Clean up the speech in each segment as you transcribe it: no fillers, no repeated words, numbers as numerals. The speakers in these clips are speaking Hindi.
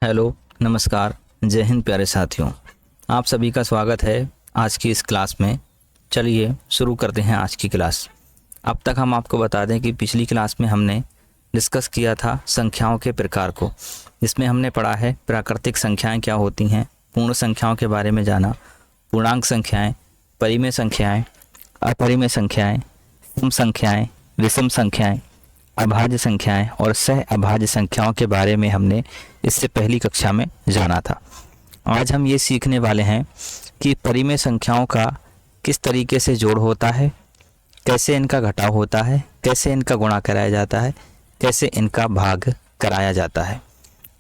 हेलो, नमस्कार, जय हिंद प्यारे साथियों। आप सभी का स्वागत है आज की इस क्लास में। चलिए शुरू करते हैं आज की क्लास। अब तक हम आपको बता दें कि पिछली क्लास में हमने डिस्कस किया था संख्याओं के प्रकार को, जिसमें हमने पढ़ा है प्राकृतिक संख्याएं क्या होती हैं, पूर्ण संख्याओं के बारे में जाना, पूर्णांक संख्याएं, परिमेय संख्याएं, अपरिमेय संख्याएं, सम संख्याएं, विषम संख्याएं, अभाज्य संख्याएं और सह अभाज्य संख्याओं के बारे में हमने इससे पहली कक्षा में जाना था। आज हम ये सीखने वाले हैं कि परिमेय संख्याओं का किस तरीके से जोड़ होता है, कैसे इनका घटाव होता है, कैसे इनका गुणा कराया जाता है, कैसे इनका भाग कराया जाता है।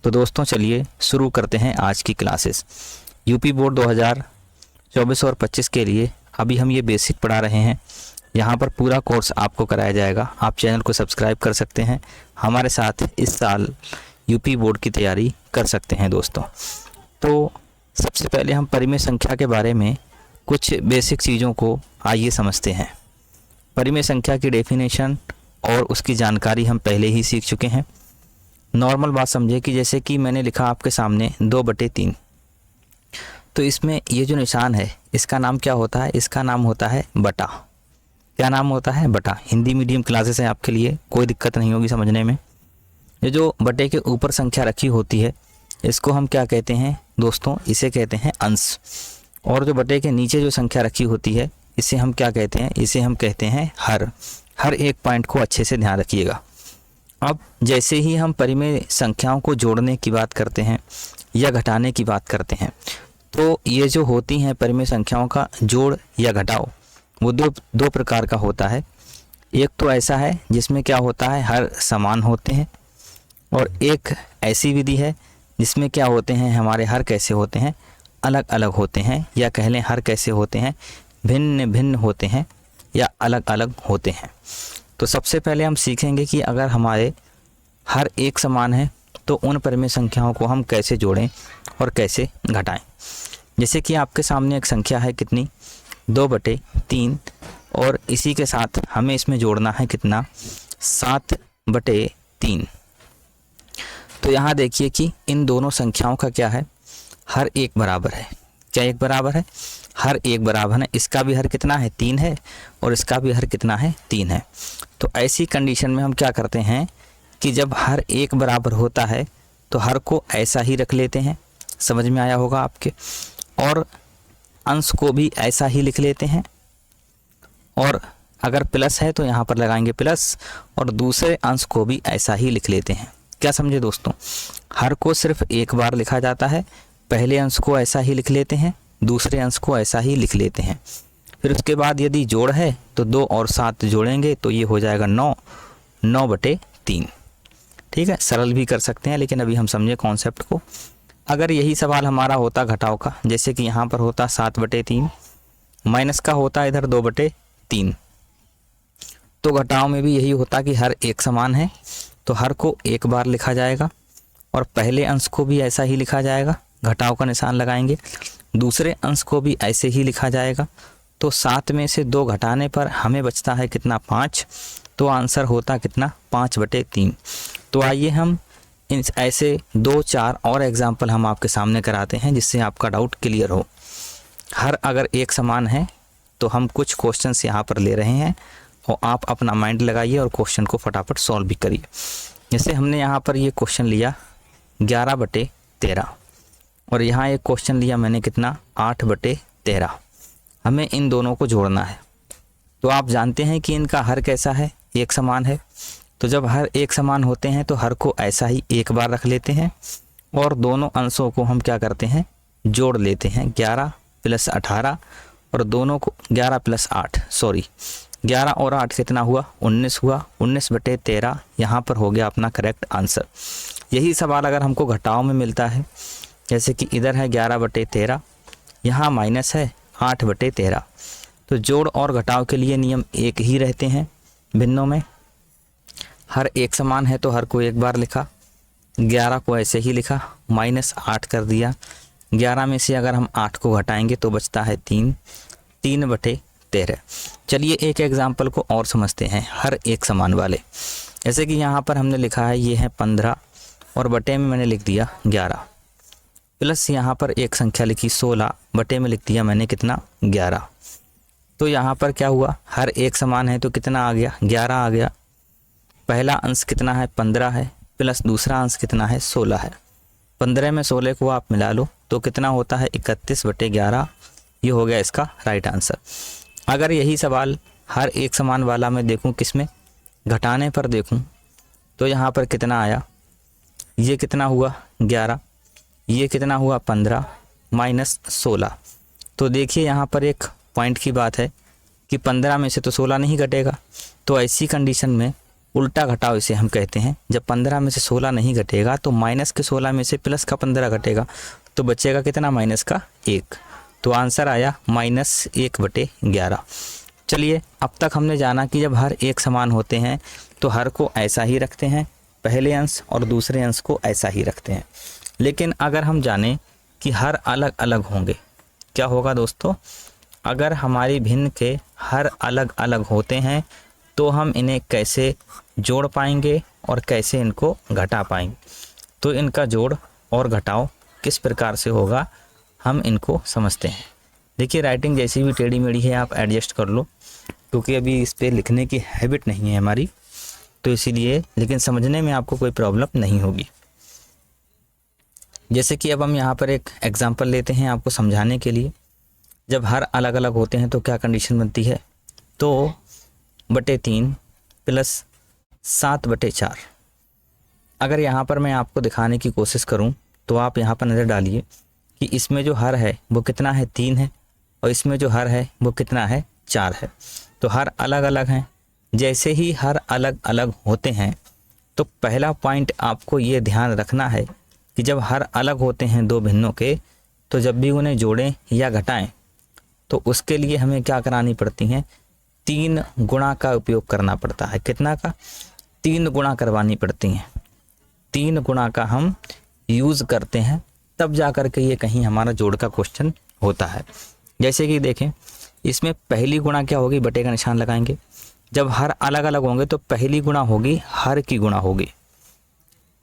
तो दोस्तों चलिए शुरू करते हैं आज की क्लासेस। यूपी बोर्ड 2024 और 25 के लिए अभी हम ये बेसिक पढ़ा रहे हैं। यहाँ पर पूरा कोर्स आपको कराया जाएगा। आप चैनल को सब्सक्राइब कर सकते हैं, हमारे साथ इस साल यूपी बोर्ड की तैयारी कर सकते हैं दोस्तों। तो सबसे पहले हम परिमेय संख्या के बारे में कुछ बेसिक चीज़ों को आइए समझते हैं। परिमेय संख्या की डेफिनेशन और उसकी जानकारी हम पहले ही सीख चुके हैं। नॉर्मल बात समझिए कि जैसे कि मैंने लिखा आपके सामने 2/3, तो इसमें ये जो निशान है इसका नाम क्या होता है? इसका नाम होता है बटा। क्या नाम होता है? बटा। हिंदी मीडियम क्लासेस है आपके लिए, कोई दिक्कत नहीं होगी समझने में। ये जो बटे के ऊपर संख्या रखी होती है इसको हम क्या कहते हैं दोस्तों? इसे कहते हैं अंश। और जो बटे के नीचे जो संख्या रखी होती है इसे हम क्या कहते हैं? इसे हम कहते हैं हर। हर एक पॉइंट को अच्छे से ध्यान रखिएगा। अब जैसे ही हम परिमेय संख्याओं को जोड़ने की बात करते हैं या घटाने की बात करते हैं, तो ये जो होती हैं परिमेय संख्याओं का जोड़ या घटाव, वो दो प्रकार का होता है। एक तो ऐसा है जिसमें क्या होता है, हर समान होते हैं, और एक ऐसी विधि है जिसमें क्या होते हैं, हमारे हर कैसे होते हैं, अलग अलग होते हैं, या कह लें हर कैसे होते हैं, भिन्न भिन्न होते हैं या अलग अलग होते हैं। तो सबसे पहले हम सीखेंगे कि अगर हमारे हर एक समान है तो उन परिमेय संख्याओं को हम कैसे जोड़ें और कैसे घटाएं। जैसे कि आपके सामने एक संख्या है कितनी, 2/3, और इसी के साथ हमें इसमें जोड़ना है कितना, 7/3। तो यहाँ देखिए कि इन दोनों संख्याओं का क्या है, हर एक बराबर है। क्या एक बराबर है? हर एक बराबर है। इसका भी हर कितना है, 3 है, और इसका भी हर कितना है, 3 है। तो ऐसी कंडीशन में हम क्या करते हैं कि जब हर एक बराबर होता है तो हर को ऐसा ही रख लेते हैं, समझ में आया होगा आपके, और अंश को भी ऐसा ही लिख लेते हैं, और अगर प्लस है तो यहाँ पर लगाएंगे प्लस, और दूसरे अंश को भी ऐसा ही लिख लेते हैं। क्या समझे दोस्तों? हर को सिर्फ एक बार लिखा जाता है, पहले अंश को ऐसा ही लिख लेते हैं, दूसरे अंश को ऐसा ही लिख लेते हैं। फिर उसके बाद यदि जोड़ है तो 2 और 7 जोड़ेंगे तो ये हो जाएगा 9, 9/3। ठीक है, सरल भी कर सकते हैं, लेकिन अभी हम समझे कॉन्सेप्ट को। अगर यही सवाल हमारा होता घटाव का, जैसे कि यहाँ पर होता 7/3, माइनस का होता इधर 2/3, तो घटाव में भी यही होता कि हर एक समान है तो हर को एक बार लिखा जाएगा, और पहले अंश को भी ऐसा ही लिखा जाएगा, घटाव का निशान लगाएंगे, दूसरे अंश को भी ऐसे ही लिखा जाएगा। तो 7 में से 2 घटाने पर हमें बचता है कितना, 5। तो आंसर होता कितना, 5/3। तो आइए हम इन ऐसे 2-4 और एग्जाम्पल हम आपके सामने कराते हैं जिससे आपका डाउट क्लियर हो। हर अगर एक समान है तो हम कुछ क्वेश्चंस यहाँ पर ले रहे हैं, और आप अपना माइंड लगाइए और क्वेश्चन को फटाफट सॉल्व भी करिए। जैसे हमने यहाँ पर ये क्वेश्चन लिया 11/13, और यहाँ एक क्वेश्चन लिया मैंने कितना, 8/13। हमें इन दोनों को जोड़ना है। तो आप जानते हैं कि इनका हर कैसा है, एक समान है। तो जब हर एक समान होते हैं तो हर को ऐसा ही एक बार रख लेते हैं, और दोनों अंशों को हम क्या करते हैं, जोड़ लेते हैं। 11 + 18, और दोनों को 11 + 8, सॉरी 11 और 8 कितना हुआ, 19 हुआ। 19/13 यहाँ पर हो गया अपना करेक्ट आंसर। यही सवाल अगर हमको घटाव में मिलता है, जैसे कि इधर है 11/13, यहाँ माइनस है 8/13, तो जोड़ और घटाव के लिए नियम एक ही रहते हैं। भिन्नों में हर एक समान है तो हर को एक बार लिखा, 11 को ऐसे ही लिखा, -8 कर दिया। 11 में से अगर हम 8 को घटाएंगे तो बचता है 3, 3/13। चलिए एक एग्जाम्पल को और समझते हैं हर एक समान वाले। जैसे कि यहाँ पर हमने लिखा है ये है 15, और बटे में मैंने लिख दिया 11। प्लस यहाँ पर एक संख्या लिखी 16 बटे में लिख दिया मैंने कितना 11। तो यहाँ पर क्या हुआ, हर एक समान है तो कितना आ गया 11 आ गया। पहला अंश कितना है 15 है, प्लस दूसरा अंश कितना है 16 है। 15 में 16 को आप मिला लो तो कितना होता है 31 बटे 11। ये हो गया इसका राइट आंसर। अगर यही सवाल हर एक समान वाला मैं देखूं किसमें घटाने पर देखूं तो यहाँ पर कितना आया, ये कितना हुआ 11, ये कितना हुआ 15 माइनस 16। तो देखिए यहाँ पर एक पॉइंट की बात है कि 15 में से तो 16 नहीं घटेगा। तो ऐसी कंडीशन में उल्टा घटाव इसे हम कहते हैं। जब 15 में से 16 नहीं घटेगा तो माइनस के 16 में से प्लस का 15 घटेगा तो बचेगा कितना माइनस का 1। तो आंसर आया -1 बटे 11। चलिए अब तक हमने जाना कि जब हर एक समान होते हैं तो हर को ऐसा ही रखते हैं, पहले अंश और दूसरे अंश को ऐसा ही रखते हैं। लेकिन अगर हम जानें कि हर अलग अलग होंगे, क्या होगा दोस्तों, अगर हमारी भिन्न के हर अलग अलग होते हैं तो हम इन्हें कैसे जोड़ पाएंगे और कैसे इनको घटा पाएंगे। तो इनका जोड़ और घटाव किस प्रकार से होगा हम इनको समझते हैं। देखिए राइटिंग जैसी भी टेढ़ी मेढ़ी है आप एडजस्ट कर लो, क्योंकि अभी इस पर लिखने की हैबिट नहीं है हमारी, तो इसीलिए, लेकिन समझने में आपको कोई प्रॉब्लम नहीं होगी। जैसे कि अब हम यहाँ पर एक एग्जांपल लेते हैं आपको समझाने के लिए। जब हर अलग अलग होते हैं तो क्या कंडीशन बनती है, तो बटे 3 प्लस 7 बटे 4। अगर यहाँ पर मैं आपको दिखाने की कोशिश करूँ तो आप यहाँ पर नज़र डालिए कि इसमें जो हर है वो कितना है 3 है और इसमें जो हर है वो कितना है 4 है। तो हर अलग अलग हैं। जैसे ही हर अलग अलग होते हैं तो पहला पॉइंट आपको ये ध्यान रखना है कि जब हर अलग होते हैं दो भिन्नों के, तो जब भी उन्हें जोड़ें या घटाएं तो उसके लिए हमें क्या करानी पड़ती हैं, 3 गुणा का उपयोग करना पड़ता है। कितना का, 3 गुणा करवानी पड़ती हैं। 3 गुणा का हम यूज़ करते हैं तब जा कर के ये कहीं हमारा जोड़ का क्वेश्चन होता है। जैसे कि देखें इसमें पहली गुणा क्या होगी, बटे का निशान लगाएंगे। जब हर अलग अलग होंगे तो पहली गुणा होगी हर की गुणा होगी,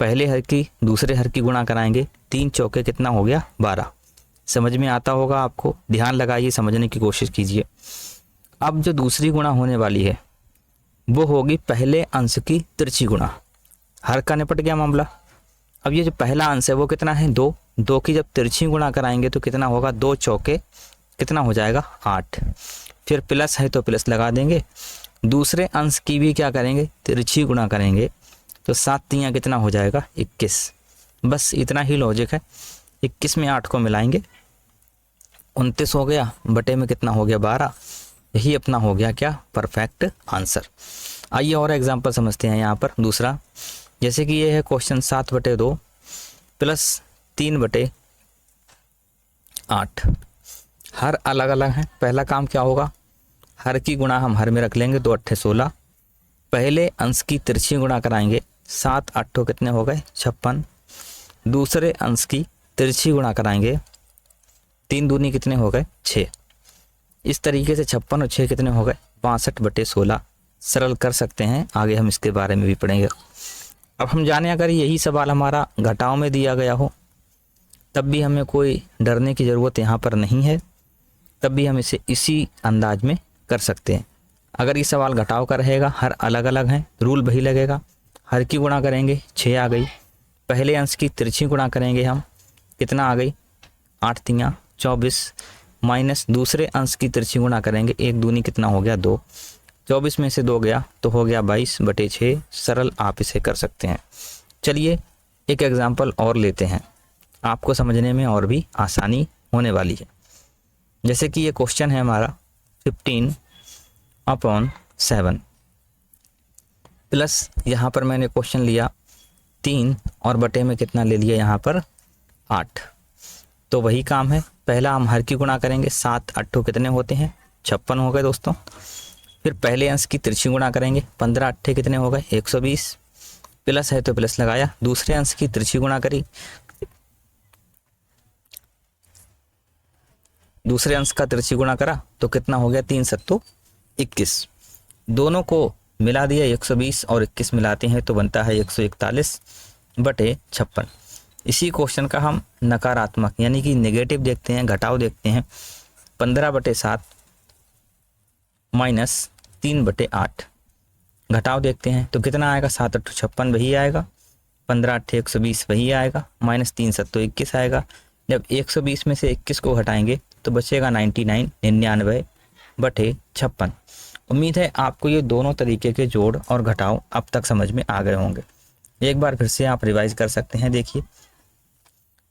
पहले हर की दूसरे हर की गुणा कराएंगे। 3 चौके कितना हो गया 12। समझ में आता होगा आपको, ध्यान लगाइए, समझने की कोशिश कीजिए। अब जो दूसरी गुणा होने वाली है वो होगी पहले अंश की तिरछी गुणा। हर का निपट गया मामला। अब ये जो पहला अंश है वो कितना है 2, 2 की जब तिरछी गुणा कराएंगे तो कितना होगा, 2 चौके कितना हो जाएगा 8। फिर प्लस है तो प्लस लगा देंगे। दूसरे अंश की भी क्या करेंगे, तिरछी गुणा करेंगे तो 7 तियाँ कितना हो जाएगा 21। बस इतना ही लॉजिक है। 21 में 8 को मिलाएंगे 29 हो गया, बटे में कितना हो गया 12। यही अपना हो गया क्या, परफेक्ट आंसर। आइए और एग्जांपल समझते हैं यहाँ पर दूसरा। जैसे कि ये है क्वेश्चन 7 बटे 2 प्लस 3 बटे 8। हर अलग अलग हैं। पहला काम क्या होगा, हर की गुणा हम हर में रख लेंगे, 2 8 16। पहले अंश की तिरछी गुणा कराएंगे, 7 8 कितने हो गए 56। दूसरे अंश की तिरछी गुणा कराएंगे, 3 दूनी कितने हो गए 6। इस तरीके से 56 और 6 कितने हो गए 62 बटे 16। सरल कर सकते हैं, आगे हम इसके बारे में भी पढ़ेंगे। अब हम जाने अगर यही सवाल हमारा घटाव में दिया गया हो तब भी हमें कोई डरने की ज़रूरत यहाँ पर नहीं है, तब भी हम इसे इसी अंदाज में कर सकते हैं। अगर ये सवाल घटाव का रहेगा, हर अलग अलग हैं, रूल वही लगेगा। हर की गुणा करेंगे 6 आ गई, पहले अंश की तिरछी गुणा करेंगे हम, कितना आ गई 8 तियाँ 24, माइनस दूसरे अंश की तिरछी गुणा करेंगे, 1 दूनी कितना हो गया 2। 24 में से 2 गया तो हो गया 22 बटे 6। सरल आप इसे कर सकते हैं। चलिए एक एग्जाम्पल और लेते हैं, आपको समझने में और भी आसानी होने वाली है। जैसे कि ये क्वेश्चन है हमारा 15/7 प्लस यहाँ पर मैंने क्वेश्चन लिया 3 और बटे में कितना ले लिया यहाँ पर 8। तो वही काम है, पहला हम हर की गुणा करेंगे, 7 8 कितने होते हैं 56 हो गए दोस्तों। फिर पहले अंश की तिरछी गुणा करेंगे, 15 8 कितने हो गए 120। प्लस है तो प्लस लगाया, दूसरे अंश की तिरछी गुणा करी, दूसरे अंश का तिरछी गुणा करा तो कितना हो गया 3 7 21। दोनों को मिला दिया, 120 और 21 मिलाते हैं तो बनता है 141 बटे 56। इसी क्वेश्चन का हम नकारात्मक यानी कि नेगेटिव देखते हैं, घटाव देखते हैं। 15/7 माइनस 3/8 घटाव देखते हैं तो कितना आएगा, 7 8 56 वही आएगा, 15 8 120 वही आएगा, माइनस 3 7 21 आएगा। जब 120 में से 21 को हटाएंगे तो बचेगा 99 उम्मीद है आपको ये दोनों तरीके के जोड़ और घटाव अब तक समझ में आ गए होंगे। एक बार फिर से आप रिवाइज कर सकते हैं। देखिए,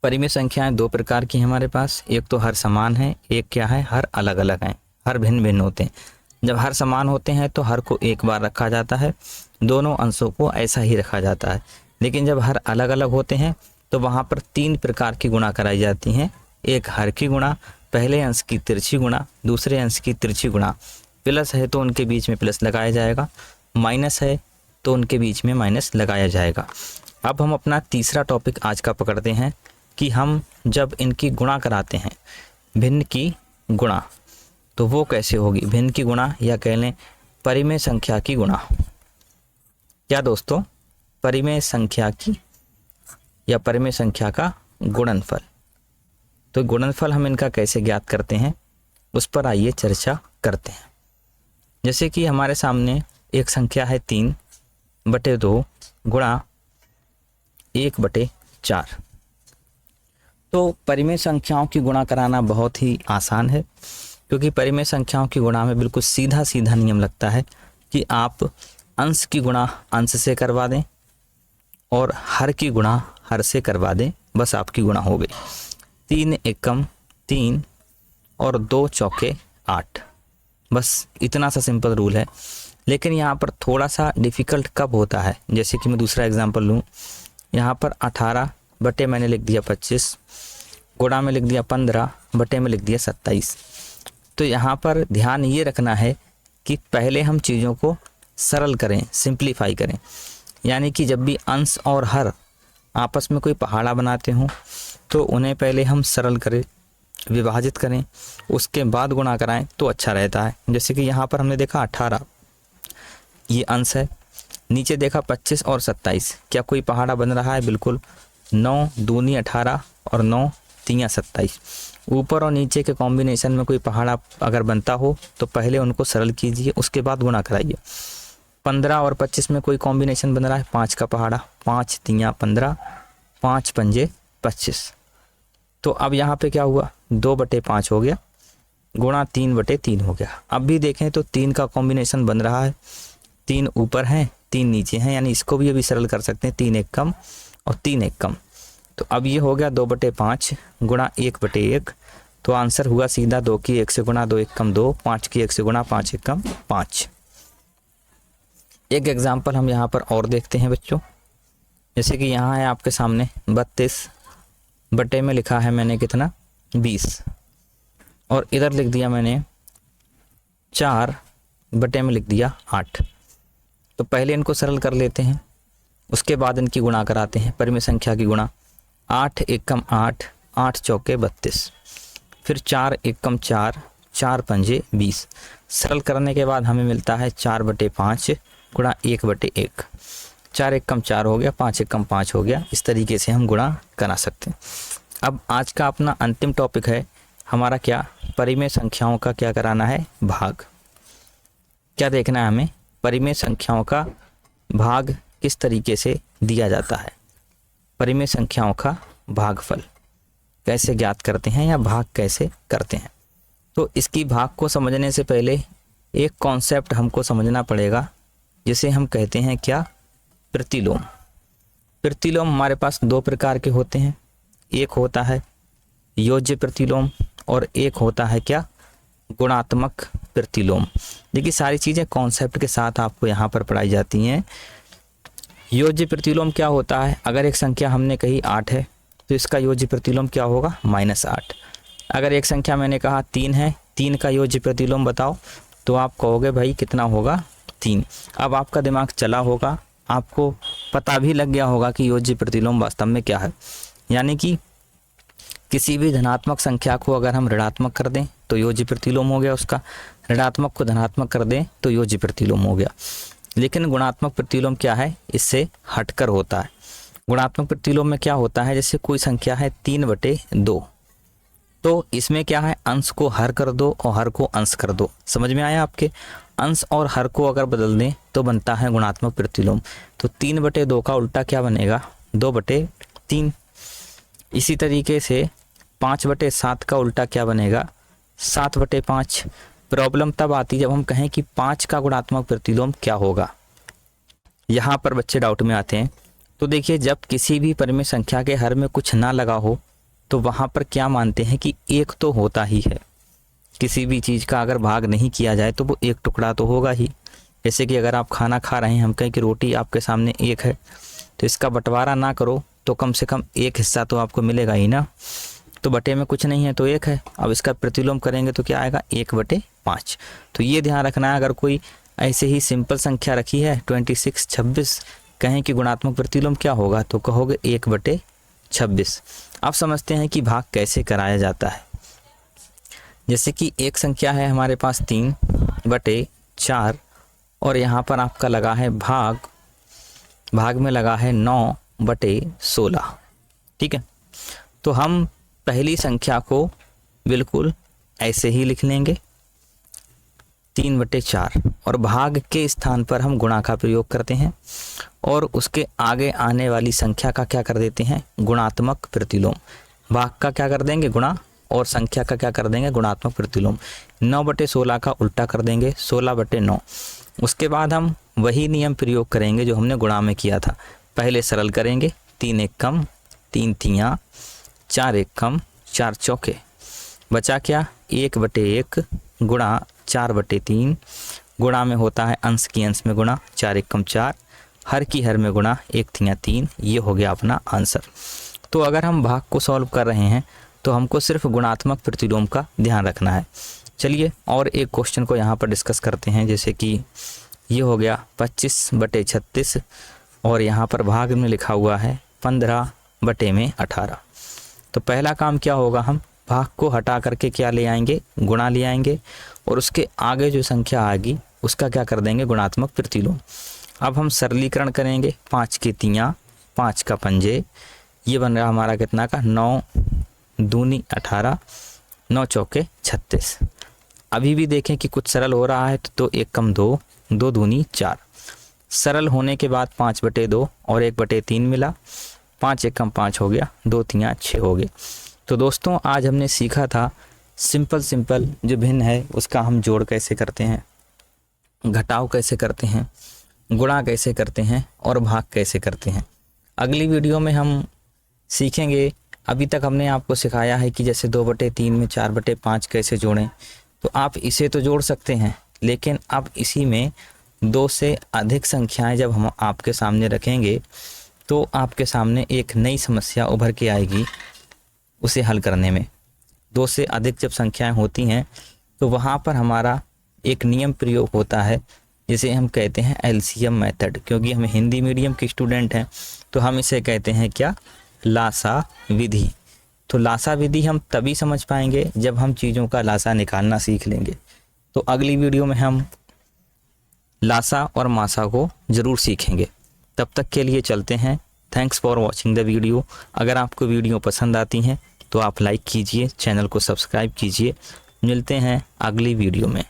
परिमेय संख्याएं दो प्रकार की हैं हमारे पास, एक तो हर समान है, एक क्या है, हर अलग अलग हैं, हर भिन्न भिन्न होते हैं। जब हर समान होते हैं तो हर को एक बार रखा जाता है, दोनों अंशों को ऐसा ही रखा जाता है। लेकिन जब हर अलग अलग होते हैं तो वहाँ पर 3 प्रकार की गुणा कराई जाती हैं। एक हर की गुणा, पहले अंश की तिरछी गुणा, दूसरे अंश की तिरछी गुणा, प्लस है तो उनके बीच में प्लस लगाया जाएगा, माइनस है तो उनके बीच में माइनस लगाया जाएगा। अब हम अपना तीसरा टॉपिक आज का पकड़ते हैं कि हम जब इनकी गुणा कराते हैं, भिन्न की गुणा, तो वो कैसे होगी, भिन्न की गुणा या कह लें परिमेय संख्या की गुणा। क्या दोस्तों, परिमेय संख्या की या परिमेय संख्या का गुणनफल। तो गुणनफल हम इनका कैसे ज्ञात करते हैं उस पर आइए चर्चा करते हैं। जैसे कि हमारे सामने एक संख्या है 3/2 गुणा 1/4। तो परिमेय संख्याओं की गुणा कराना बहुत ही आसान है, क्योंकि परिमेय संख्याओं की गुणा में बिल्कुल सीधा सीधा नियम लगता है कि आप अंश की गुणा अंश से करवा दें और हर की गुणा हर से करवा दें, बस आपकी गुणा हो गई। 3 एकम 3 और 2 चौके 8, बस इतना सा सिंपल रूल है। लेकिन यहाँ पर थोड़ा सा डिफ़िकल्ट कब होता है, जैसे कि मैं दूसरा एग्जांपल लूँ, यहाँ पर 18 बटे मैंने लिख दिया 25, गुणा में लिख दिया 15, बटे में लिख दिया 27। तो यहाँ पर ध्यान ये रखना है कि पहले हम चीज़ों को सरल करें, सिंप्लीफाई करें। यानी कि जब भी अंश और हर आपस में कोई पहाड़ा बनाते हों तो उन्हें पहले हम सरल करें, विभाजित करें, उसके बाद गुणा कराएं तो अच्छा रहता है। जैसे कि यहाँ पर हमने देखा 18 ये अंश है, नीचे देखा 25 और 27, क्या कोई पहाड़ा बन रहा है? बिल्कुल। 9 दूनी 18 और 9 तियाँ 27। ऊपर और नीचे के कॉम्बिनेशन में कोई पहाड़ा अगर बनता हो तो पहले उनको सरल कीजिए, उसके बाद गुणा कराइए। 15 और 25 में कोई कॉम्बिनेशन बन रहा है 5 का पहाड़ा, 5 तियाँ 15, 5 पंजे 25। तो अब यहाँ पे क्या हुआ, 2/5 हो गया, गुणा 3/3 हो गया। अब भी देखें तो 3 का कॉम्बिनेशन बन रहा है, 3 ऊपर हैं 3 नीचे हैं, यानी इसको भी अभी सरल कर सकते हैं, 3 एक कम और 3 एक कम। तो अब ये हो गया 2/5 गुणा 1/1। तो आंसर हुआ सीधा 2 की 1 से गुणा 2 एक कम 2, 5 की 1 से गुणा 5 एक कम 5। एक एग्जाम्पल हम यहाँ पर और देखते हैं बच्चों। जैसे कि यहाँ है आपके सामने 32 बटे में लिखा है मैंने कितना 20, और इधर लिख दिया मैंने 4 बटे में लिख दिया 8। तो पहले इनको सरल कर लेते हैं, उसके बाद इनकी गुणा कराते हैं, परिमेय संख्या की गुणा। 8 एकम 8, 8 चौके 32, फिर 4 एकम 4, 4 पंजे 20। सरल करने के बाद हमें मिलता है 4/5 गुणा 1/1। 4 एकम 4 हो गया, 5 एकम 5 हो गया। इस तरीके से हम गुणा करा सकते हैं। अब आज का अपना अंतिम टॉपिक है हमारा क्या, परिमेय संख्याओं का क्या कराना है, भाग। क्या देखना है हमें, परिमेय संख्याओं का भाग किस तरीके से दिया जाता है, परिमेय संख्याओं का भागफल कैसे ज्ञात करते हैं या भाग कैसे करते हैं। तो इसकी भाग को समझने से पहले एक कॉन्सेप्ट हमको समझना पड़ेगा, जिसे हम कहते हैं क्या, प्रतिलोम। प्रतिलोम हमारे पास 2 प्रकार के होते हैं, एक होता है योज्य प्रतिलोम और एक होता है क्या, गुणात्मक प्रतिलोम। देखिए सारी चीज़ें कॉन्सेप्ट के साथ आपको यहाँ पर पढ़ाई जाती हैं। योज्य प्रतिलोम क्या होता है, अगर एक संख्या हमने कही 8 है तो इसका योज्य प्रतिलोम क्या होगा, -8। अगर एक संख्या मैंने कहा 3 है, 3 का योज्य प्रतिलोम बताओ, तो आप कहोगे भाई कितना होगा, 3। अब आपका दिमाग चला होगा, आपको पता भी लग गया होगा कि योज्य प्रतिलोम वास्तव में क्या है। यानी कि किसी भी धनात्मक संख्या को अगर हम ऋणात्मक कर दें तो योज्य प्रतिलोम हो गया उसका, ऋणात्मक को धनात्मक कर दें तो योज्य प्रतिलोम हो गया। लेकिन गुणात्मक प्रतिलोम क्या है, इससे हटकर होता है। गुणात्मक प्रतिलोम में क्या होता है, जैसे कोई संख्या है 3/2, तो इसमें क्या है, अंश को हर कर दो और हर को अंश कर दो। समझ में आया आपके? अंश और हर को अगर बदल दें तो बनता है गुणात्मक प्रतिलोम। तो 3/2 का उल्टा क्या बनेगा, 2/3। इसी तरीके से 5/7 का उल्टा क्या बनेगा, 7/5। प्रॉब्लम तब आती जब हम कहें कि 5 का गुणात्मक प्रतिलोम क्या होगा। यहाँ पर बच्चे डाउट में आते हैं। तो देखिए, जब किसी भी परिमेय संख्या के हर में कुछ ना लगा हो तो वहाँ पर क्या मानते हैं कि एक तो होता ही है। किसी भी चीज़ का अगर भाग नहीं किया जाए तो वो एक टुकड़ा तो होगा ही। जैसे कि अगर आप खाना खा रहे हैं, हम कहें कि रोटी आपके सामने एक है, तो इसका बंटवारा ना करो तो कम से कम एक हिस्सा तो आपको मिलेगा ही ना। तो बटे में कुछ नहीं है तो एक है। अब इसका प्रतिलोम करेंगे तो क्या आएगा, 1/5। तो ये ध्यान रखना है। अगर कोई ऐसे ही सिंपल संख्या रखी है 26, 26, कहें कि गुणात्मक प्रतिलोम क्या होगा, तो कहोगे 1/26। अब समझते हैं कि भाग कैसे कराया जाता है। जैसे कि एक संख्या है हमारे पास 3/4 और यहाँ पर आपका लगा है भाग में लगा है 9/16। ठीक है, तो हम पहली संख्या को बिल्कुल ऐसे ही लिख लेंगे 3/4 और भाग के स्थान पर हम गुणा का प्रयोग करते हैं और उसके आगे आने वाली संख्या का क्या कर देते हैं, गुणात्मक प्रतिलोम। भाग का क्या कर देंगे, गुणा, और संख्या का क्या कर देंगे, गुणात्मक प्रतिलोम। 9/16 का उल्टा कर देंगे 16/9। उसके बाद हम वही नियम प्रयोग करेंगे जो हमने गुणा में किया था। पहले सरल करेंगे, 3 एकम 3 तियाँ, 4 एकम 4 चौके, बचा क्या, 1/1 गुणा 4/3। गुणा में होता है अंश की अंश में गुणा, 4 एकम 4, हर की हर में गुणा, 1 तियाँ 3। ये हो गया अपना आंसर। तो अगर हम भाग को सॉल्व कर रहे हैं तो हमको सिर्फ गुणात्मक प्रतिलोम का ध्यान रखना है। चलिए और एक क्वेश्चन को यहाँ पर डिस्कस करते हैं। जैसे कि ये हो गया 25/36 और यहाँ पर भाग में लिखा हुआ है 15/18। तो पहला काम क्या होगा, हम भाग को हटा करके क्या ले आएंगे, गुणा ले आएंगे और उसके आगे जो संख्या आएगी उसका क्या कर देंगे, गुणात्मक प्रतिलोम। अब हम सरलीकरण करेंगे, 5 की तियाँ, 5 का पंजे, ये बन रहा हमारा कितना का, 9 दूनी 18, 9 चौके 36। अभी भी देखें कि कुछ सरल हो रहा है तो 1 कम 2, 2 दूनी 4। सरल होने के बाद 5/2 और 1/3 मिला, 5 एकम 5 हो गया, 2 तियाँ 6 हो गए। तो दोस्तों आज हमने सीखा था सिंपल जो भिन्न है उसका हम जोड़ कैसे करते हैं, घटाव कैसे करते हैं, गुणा कैसे करते हैं और भाग कैसे करते हैं। अगली वीडियो में हम सीखेंगे, अभी तक हमने आपको सिखाया है कि जैसे 2/3 में 4/5 कैसे जोड़ें। तो आप इसे तो जोड़ सकते हैं, लेकिन अब इसी में 2 से अधिक संख्याएं जब हम आपके सामने रखेंगे तो आपके सामने एक नई समस्या उभर के आएगी उसे हल करने में। 2 से अधिक जब संख्याएं होती हैं तो वहाँ पर हमारा एक नियम प्रयोग होता है जिसे हम कहते हैं एलसीएम मेथड। क्योंकि हम हिंदी मीडियम के स्टूडेंट हैं तो हम इसे कहते हैं क्या, लासा विधि। तो लासा विधि हम तभी समझ पाएंगे जब हम चीज़ों का लासा निकालना सीख लेंगे। तो अगली वीडियो में हम लासा और मासा को ज़रूर सीखेंगे। तब तक के लिए चलते हैं। Thanks for watching the video. अगर आपको वीडियो पसंद आती हैं तो आप लाइक कीजिए, चैनल को सब्सक्राइब कीजिए। मिलते हैं अगली वीडियो में।